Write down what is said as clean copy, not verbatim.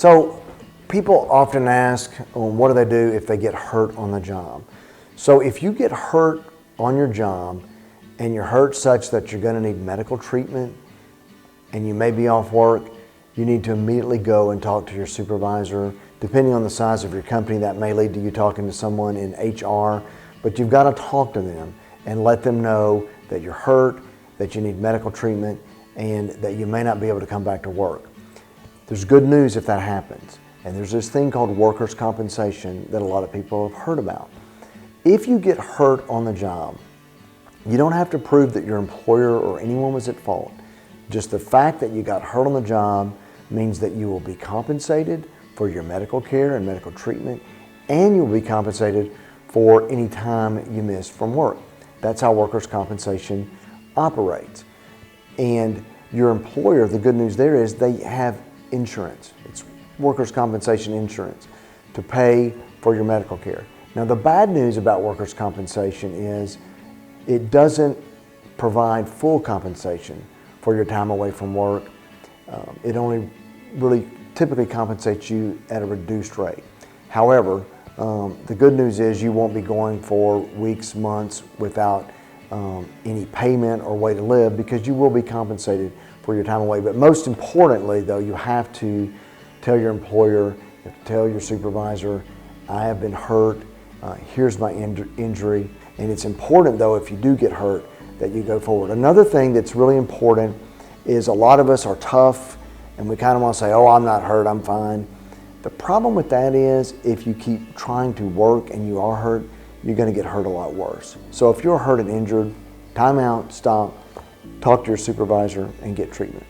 So people often ask, what do they do if they get hurt on the job? So if you get hurt on your job and you're hurt such that you're going to need medical treatment and you may be off work, you need to immediately go and talk to your supervisor. Depending on the size of your company, that may lead to you talking to someone in HR, but you've got to talk to them and let them know that you're hurt, that you need medical treatment, and that you may not be able to come back to work. There's good news if that happens. And there's this thing called workers' compensation that a lot of people have heard about. If you get hurt on the job, you don't have to prove that your employer or anyone was at fault. Just the fact that you got hurt on the job means that you will be compensated for your medical care and medical treatment, and you'll be compensated for any time you miss from work. That's how workers' compensation operates. And your employer, the good news there is they have insurance. It's workers' compensation insurance to pay for your medical care. Now, the bad news about workers' compensation is it doesn't provide full compensation for your time away from work. It only really typically compensates you at a reduced rate. However, the good news is you won't be going for weeks, months without any payment or way to live, because you will be compensated for your time away. But most importantly, though, you have to tell your employer, you have to tell your supervisor, I have been hurt, here's my injury. And it's important, though, if you do get hurt, that you go forward. Another thing that's really important is a lot of us are tough and we kind of want to say, oh, I'm not hurt, I'm fine. The problem with that is if you keep trying to work and you are hurt, you're going to get hurt a lot worse. So if you're hurt and injured, time out, stop, talk to your supervisor and get treatment.